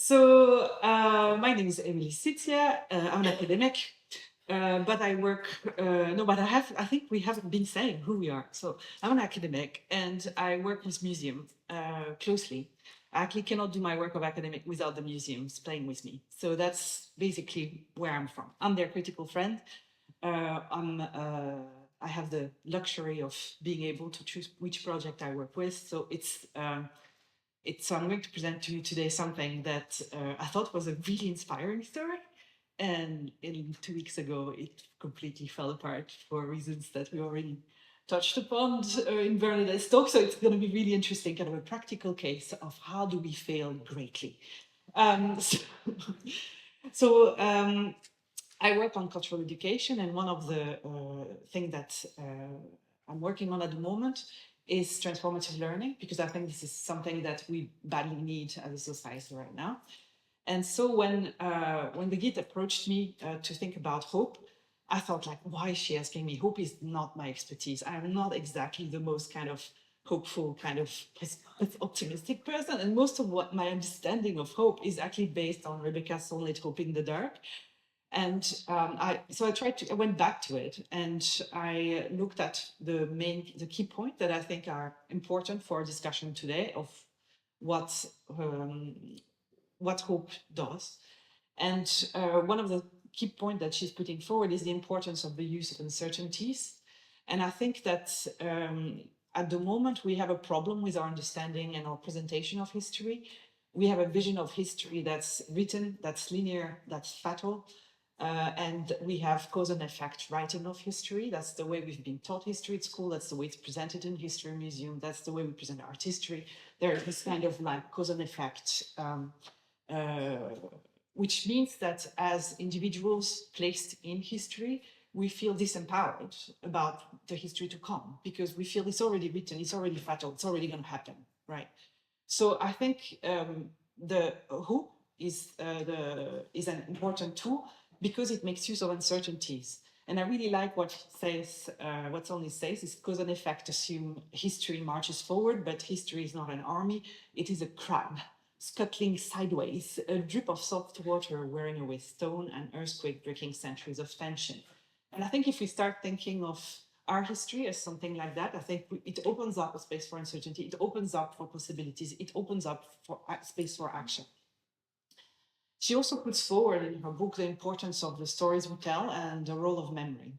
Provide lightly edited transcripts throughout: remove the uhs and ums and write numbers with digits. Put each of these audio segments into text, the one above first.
My name is Emilie Sitzia. I'm an academic, but I work. No, but I think we haven't been saying who we are. So I'm an academic, and I work with museums closely. I actually cannot do my work of academic without the museums playing with me. So that's basically where I'm from. I'm their critical friend. I have the luxury of being able to choose which project I work with. So I'm going to present to you today something that I thought was a really inspiring story. And 2 weeks ago, it completely fell apart for reasons that we already touched upon in Bernadette's talk. So it's going to be really interesting, kind of a practical case of how do we fail greatly. Um, so so I work on cultural education, and one of the things that I'm working on at the moment is transformative learning, because I think this is something that we badly need as a society right now. And so when Brigitte approached me to think about hope, I thought, like, why is she asking me? Hope is not my expertise. I'm not exactly the most kind of hopeful, kind of optimistic person. And most of what my understanding of hope is actually based on Rebecca Solnit, Hope in the Dark. And I went back to it, and I looked at the key point that I think are important for our discussion today of what um, what hope does. And one of the key points that she's putting forward is the importance of the use of uncertainties. And I think that at the moment we have a problem with our understanding and our presentation of history. We have a vision of history that's written, that's linear, that's fatal. And we have cause and effect writing of history. That's the way we've been taught history at school. That's the way it's presented in history museum. That's the way we present art history. There is this kind of like cause and effect, uh, which means that as individuals placed in history, we feel disempowered about the history to come, because we feel it's already written, it's already fatal, it's already going to happen, right? So I think the hope is an important tool because it makes use of uncertainties. And I really like what says, what Solnit says is cause and effect assume history marches forward, but history is not an army, it is a crab scuttling sideways, a drip of soft water wearing away stone, an earthquake breaking centuries of tension. And I think if we start thinking of our history as something like that, I think it opens up a space for uncertainty, it opens up for possibilities, it opens up for space for action. She also puts forward in her book the importance of the stories we tell and the role of memory.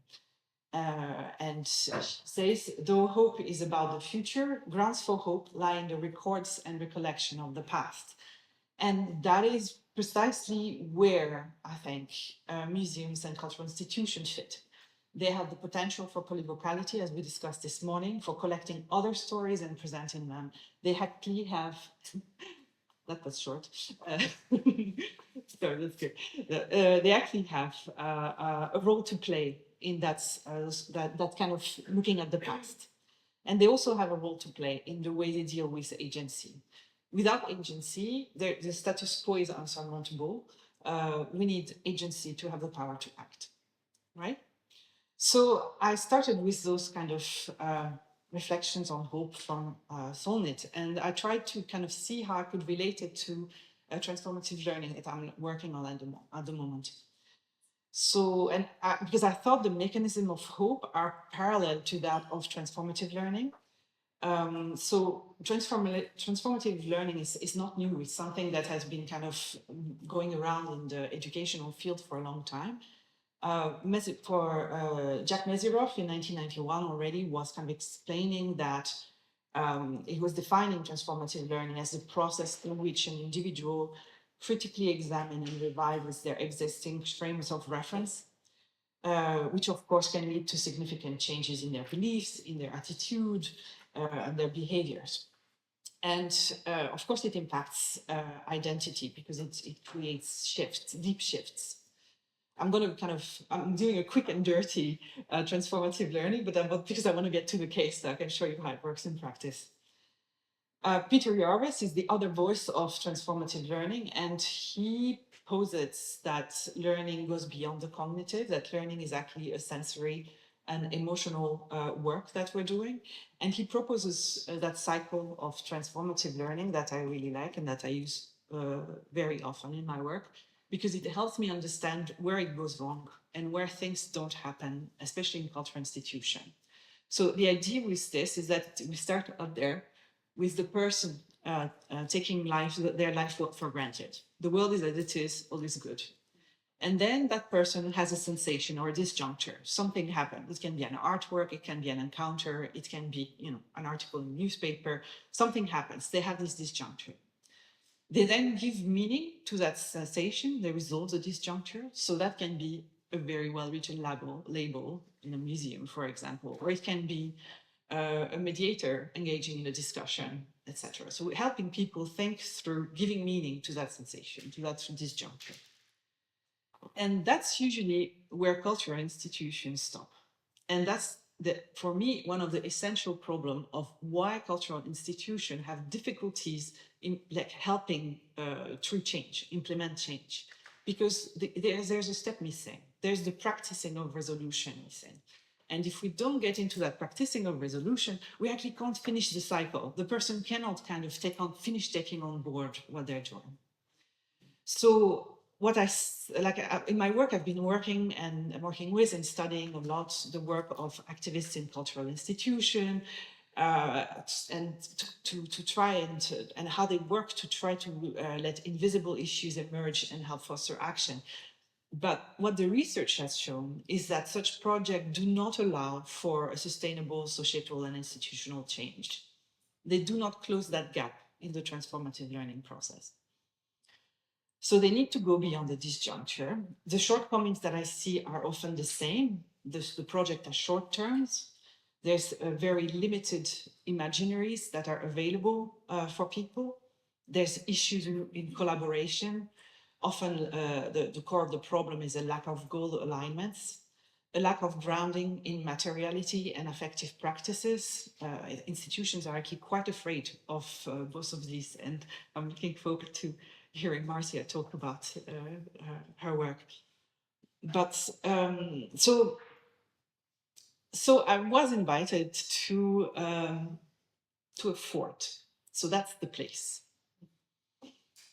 And she says, though hope is about the future, grounds for hope lie in the records and recollection of the past. And that is precisely where I think museums and cultural institutions fit. They have the potential for polyvocality, as we discussed this morning, for collecting other stories and presenting them. They actually have that was short. Sorry, that's good. They actually have a role to play in that kind of looking at the past. And they also have a role to play in the way they deal with agency. Without agency, the status quo is unsurmountable. We need agency to have the power to act, right? So I started with those kind of reflections on hope from Solnit, and I tried to kind of see how I could relate it to transformative learning that I'm working on at the moment. So, because I thought the mechanism of hope are parallel to that of transformative learning. So transformative learning is not new. It's something that has been kind of going around in the educational field for a long time. Jack Meziroff in 1991 already was kind of explaining that he was defining transformative learning as the process through which an individual critically examines and revives their existing frames of reference, which of course can lead to significant changes in their beliefs, in their attitude, and their behaviors. And of course, it impacts identity because it creates shifts, deep shifts. I'm doing a quick and dirty transformative learning, but because I want to get to the case so I can show you how it works in practice. Peter Jarvis is the other voice of transformative learning, and he posits that learning goes beyond the cognitive, that learning is actually a sensory and emotional work that we're doing. And he proposes that cycle of transformative learning that I really like and that I use very often in my work, because it helps me understand where it goes wrong and where things don't happen, especially in cultural institution. So the idea with this is that we start up there with the person taking their life for granted. The world is as it is, all is good. And then that person has a sensation or a disjuncture. Something happened. It can be an artwork, it can be an encounter, it can be, an article in a newspaper. Something happens. They have this disjuncture. They then give meaning to that sensation. They resolve the disjuncture. So that can be a very well-written label in a museum, for example, or it can be a mediator engaging in a discussion, etc. So we're helping people think through giving meaning to that sensation, to that disjuncture. And that's usually where cultural institutions stop. And that's, for me, one of the essential problems of why cultural institutions have difficulties in helping through change, implement change. Because there's a step missing. There's the practicing of resolution missing. And if we don't get into that practicing of resolution, we actually can't finish the cycle. The person cannot kind of finish taking on board what they're doing. So in my work, I've been working with and studying a lot the work of activists in cultural institutions, and to try and how they work to try to let invisible issues emerge and help foster action. But what the research has shown is that such projects do not allow for a sustainable societal and institutional change. They do not close that gap in the transformative learning process. So they need to go beyond the disjuncture. The shortcomings that I see are often the same. The project are short terms. There's very limited imaginaries that are available for people. There's issues in collaboration. Often the core of the problem is a lack of goal alignments, a lack of grounding in materiality and affective practices. Institutions are actually quite afraid of both of these, and I'm looking forward to hearing Marcia talk about her work. But so I was invited to a fort. So that's the place.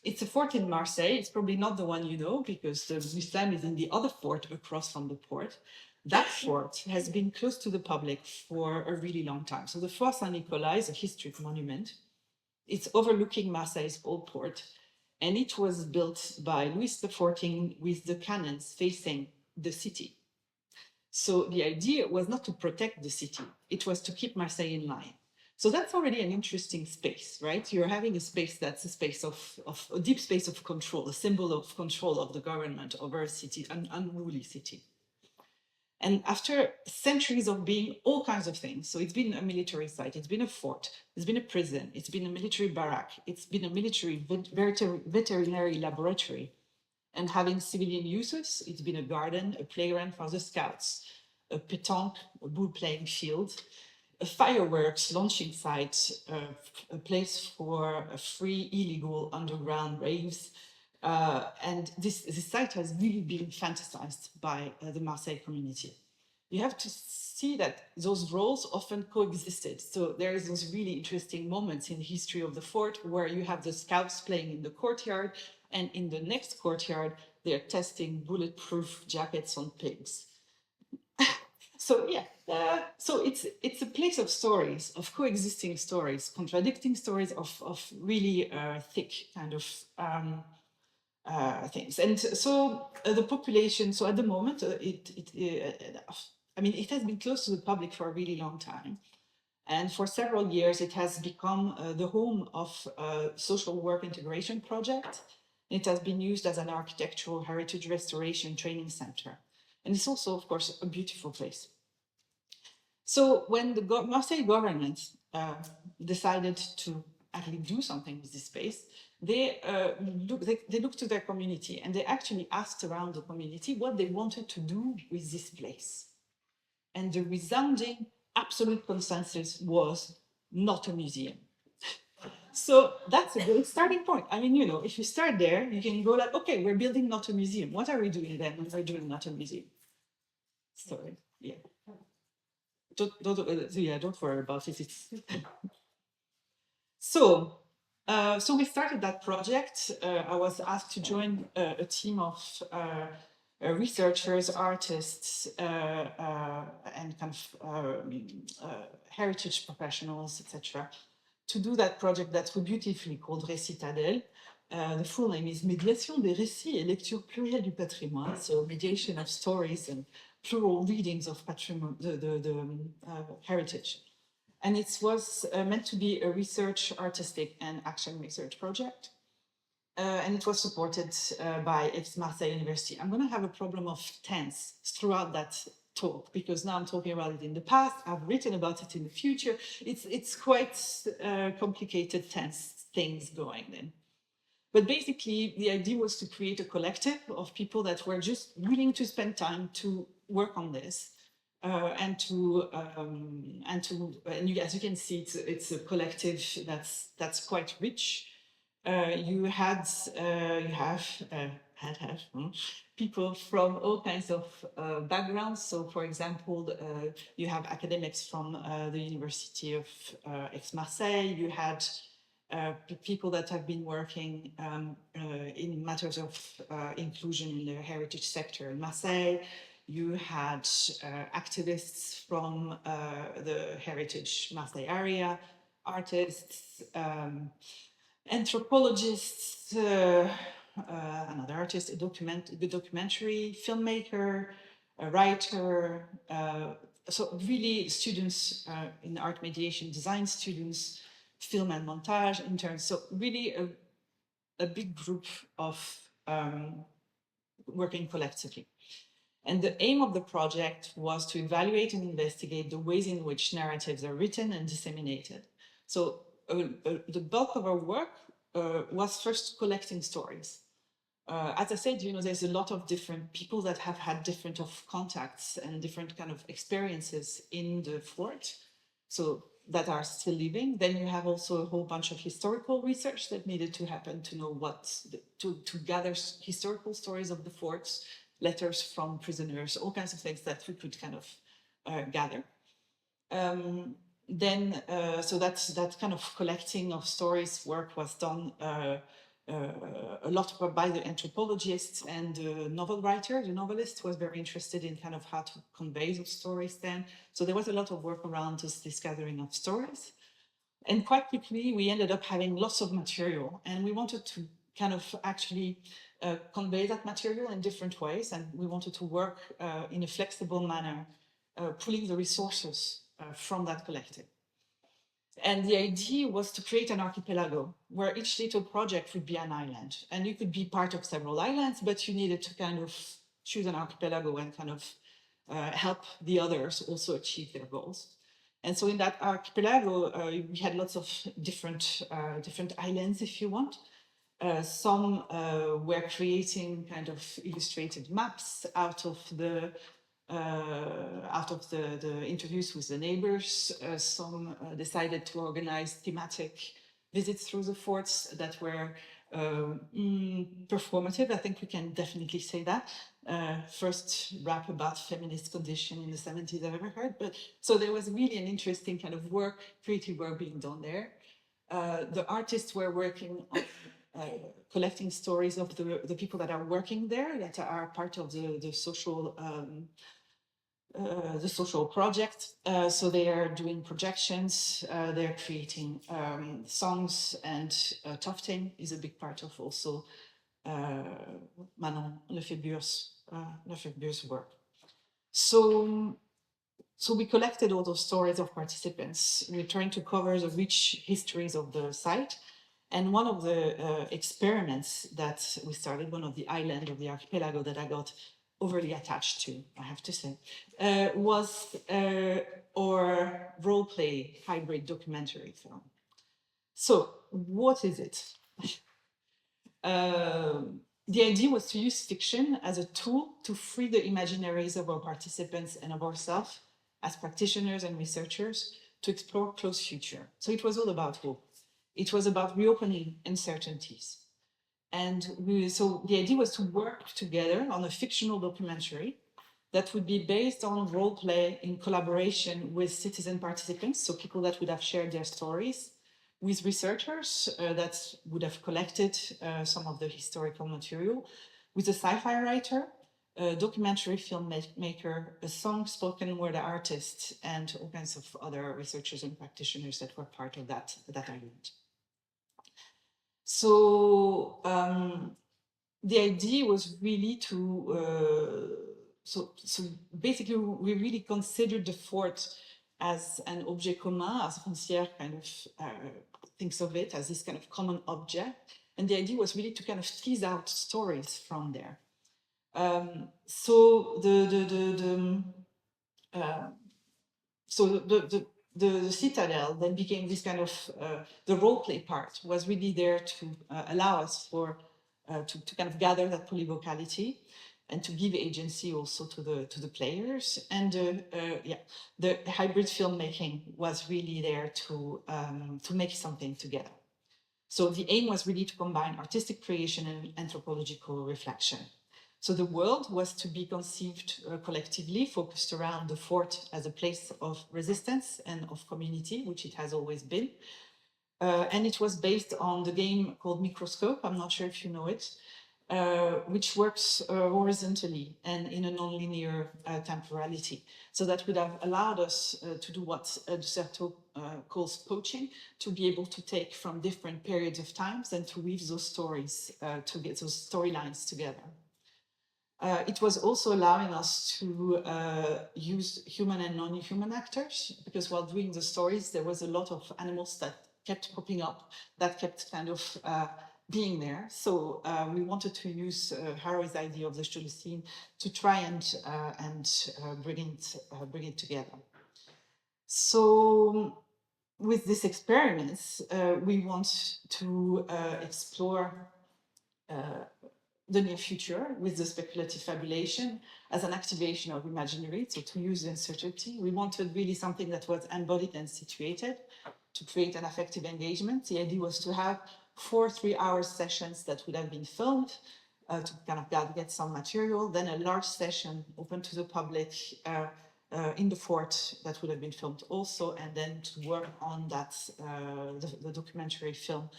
It's a fort in Marseille. It's probably not the one you know, because the museum is in the other fort across from the port. That fort has been closed to the public for a really long time. So the Fort Saint-Nicolas is a historic monument. It's overlooking Marseille's old port. And it was built by Louis XIV with the cannons facing the city. So the idea was not to protect the city, it was to keep Marseille in line. So that's already an interesting space, right? You're having a space that's a space of a deep space of control, a symbol of control of the government over a city, an unruly city. And after centuries of being all kinds of things, so it's been a military site, it's been a fort, it's been a prison, it's been a military barrack, it's been a military veterinary laboratory. And having civilian uses, it's been a garden, a playground for the scouts, a pétanque, a bull playing field, a fireworks launching site, a place for a free illegal underground raves. And this site has really been fantasized by the Marseille community. You have to see that those roles often coexisted. So there is those really interesting moments in the history of the fort where you have the scouts playing in the courtyard, and in the next courtyard, they're testing bulletproof jackets on pigs. So yeah, so it's a place of stories, of coexisting stories, contradicting stories of really thick kind of things. And so the population, so at the moment, it has been closed to the public for a really long time. And for several years, it has become the home of a social work integration project. It has been used as an architectural heritage restoration training center. And it's also, of course, a beautiful place. So when the Marseille government decided to actually do something with this space, they looked to their community, and they actually asked around the community what they wanted to do with this place. And the resounding absolute consensus was not a museum. So that's a good starting point. I mean, if you start there, you can go like, okay, we're building not a museum. What are we doing then when we're doing not a museum? Sorry, yeah. Don't worry about it. So So we started that project. I was asked to join a team of researchers, artists, and kind of heritage professionals, etc., to do that project that we beautifully called Récitadelle. The full name is Médiation des récits et lecture plurielle du patrimoine, so mediation of stories and plural readings of heritage. And it was meant to be a research, artistic, and action research project. And it was supported by Aix-Marseille University. I'm going to have a problem of tense throughout that talk, because now I'm talking about it in the past, I've written about it in the future. It's quite complicated, tense things going then. But basically, the idea was to create a collective of people that were just willing to spend time to work on this. And as you can see, it's a collective that's quite rich. You have people from all kinds of backgrounds. So, for example, you have academics from the University of Aix-Marseille. You had people that have been working in matters of inclusion in the heritage sector in Marseille. You had activists from the heritage Marseille area, artists, anthropologists, another artist, a documentary filmmaker, a writer. So really students in art mediation, design students, film and montage interns. So really a big group of working collectively. And the aim of the project was to evaluate and investigate the ways in which narratives are written and disseminated. So the bulk of our work was first collecting stories. As I said, there's a lot of different people that have had different of contacts and different kind of experiences in the fort, so that are still living. Then you have also a whole bunch of historical research that needed to happen to know to gather historical stories of the forts, letters from prisoners, all kinds of things that we could kind of gather. So that kind of collecting of stories work was done a lot by the anthropologists and the novel writer. The novelist was very interested in kind of how to convey those stories then. So there was a lot of work around this gathering of stories. And quite quickly, we ended up having lots of material, and we wanted to kind of actually convey that material in different ways, and we wanted to work in a flexible manner, pulling the resources from that collective. And the idea was to create an archipelago where each little project would be an island. And you could be part of several islands, but you needed to kind of choose an archipelago and kind of help the others also achieve their goals. And so in that archipelago, we had lots of different islands, if you want. Some were creating kind of illustrated maps out of the interviews with the neighbors. Some decided to organize thematic visits through the forts that were performative. I think we can definitely say that. First rap about feminist condition in the 70s I've ever heard. But so there was really an interesting kind of work, creative work being done there. The artists were working on collecting stories of the people that are working there, that are part of the social project. So they are doing projections, they're creating songs, and tufting is a big part of also Manon Lefebure's work. So we collected all those stories of participants. We're trying to cover the rich histories of the site. And one of the experiments that we started, one of the island of the archipelago that I got overly attached to, I have to say, was our role-play hybrid documentary film. So what is it? The idea was to use fiction as a tool to free the imaginaries of our participants and of ourselves as practitioners and researchers to explore close future. So it was all about hope. It was about reopening uncertainties. And so the idea was to work together on a fictional documentary that would be based on role play in collaboration with citizen participants, so people that would have shared their stories, with researchers that would have collected some of the historical material, with a sci-fi writer, a documentary filmmaker, a song-spoken word artist, and all kinds of other researchers and practitioners that were part of that island. So the idea was really to, so basically we really considered the fort as an objet commun, as Rancière kind of thinks of it, as this kind of common object. And the idea was really to kind of tease out stories from there. So the citadel then became this kind of, the role play part was really there to allow us to kind of gather that polyvocality and to give agency also to the players. And the hybrid filmmaking was really there to make something together. So the aim was really to combine artistic creation and anthropological reflection. So the world was to be conceived collectively, focused around the fort as a place of resistance and of community, which it has always been. And it was based on the game called Microscope. I'm not sure if you know it, which works horizontally and in a non-linear temporality. So that would have allowed us to do what Ducerteau calls poaching, to be able to take from different periods of times and to weave those stories, to get those storylines together. It was also allowing us to use human and non-human actors, because while doing the stories, there was a lot of animals that kept popping up, that kept kind of being there. So we wanted to use Harry's idea of the Scene to try and bring it together. So with this experiments, we want to explore the near future with the speculative fabulation as an activation of imaginary. So to use the uncertainty, we wanted really something that was embodied and situated to create an affective engagement. The idea was to have 4 3-hour sessions that would have been filmed to kind of get some material, then a large session open to the public in the fort that would have been filmed also, and then to work on that, the documentary film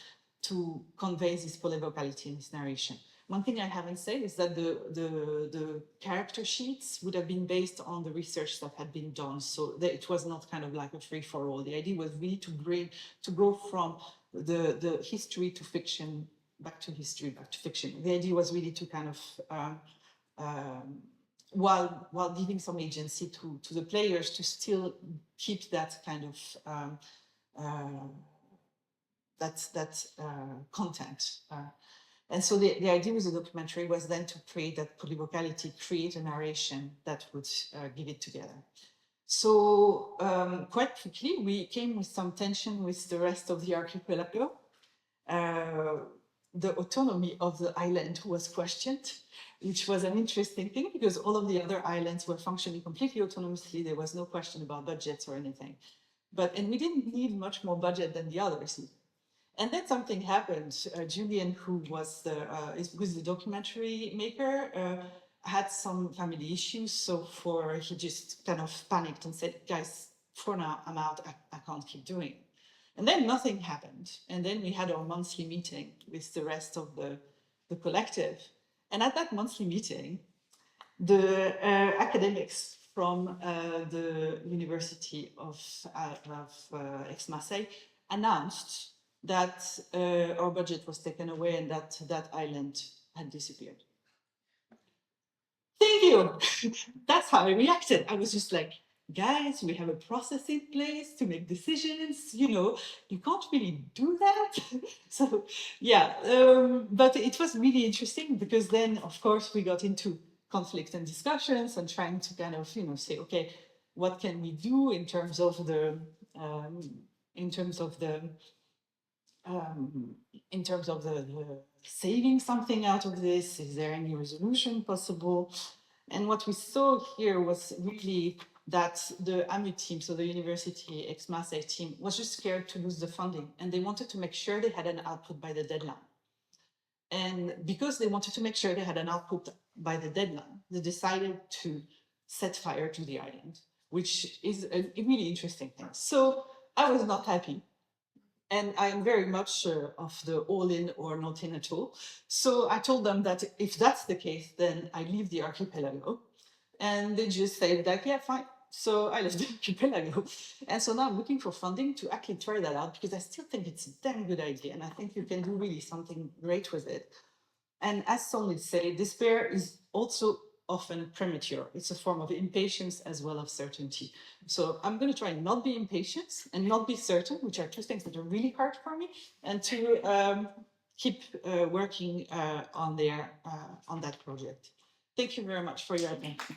to convey this polyvocality in this narration. One thing I haven't said is that the character sheets would have been based on the research that had been done. So it was not kind of like a free-for-all. The idea was really to go from the history to fiction, back to history, back to fiction. The idea was really to kind of, while giving some agency to the players to still keep that kind of content. And so the idea with the documentary was then to create that polyvocality, create a narration that would give it together. So quite quickly, we came with some tension with the rest of the archipelago. The autonomy of the island was questioned, which was an interesting thing because all of the other islands were functioning completely autonomously. There was no question about budgets or anything. And we didn't need much more budget than the others. And then something happened. Julian, who was the documentary maker, had some family issues. So he just kind of panicked and said, guys, for now, I'm out. I can't keep doing it. And then nothing happened. And then we had our monthly meeting with the rest of the collective. And at that monthly meeting, the academics from the University of Aix-Marseille announced that our budget was taken away and that island had disappeared. Thank you. That's how I reacted. I was just like, guys, we have a process in place to make decisions. You can't really do that. So yeah, but it was really interesting because then, of course, we got into conflict and discussions and trying to kind of, say, okay, what can we do in terms of the saving something out of this? Is there any resolution possible? And what we saw here was really that the AMU team, so the University Aix-Marseille team, was just scared to lose the funding, and they wanted to make sure they had an output by the deadline. And because they wanted to make sure they had an output by the deadline, they decided to set fire to the island, which is a really interesting thing. So I was not happy. And I am very much of the all in or not in at all. So I told them that if that's the case, then I leave the archipelago. And they just said like, yeah, fine. So I left the archipelago. And so now I'm looking for funding to actually try that out because I still think it's a damn good idea. And I think you can do really something great with it. And as some would say, despair is also often premature. It's a form of impatience as well as certainty. So I'm going to try and not be impatient and not be certain, which are two things that are really hard for me, and to keep working on that project. Thank you very much for your attention.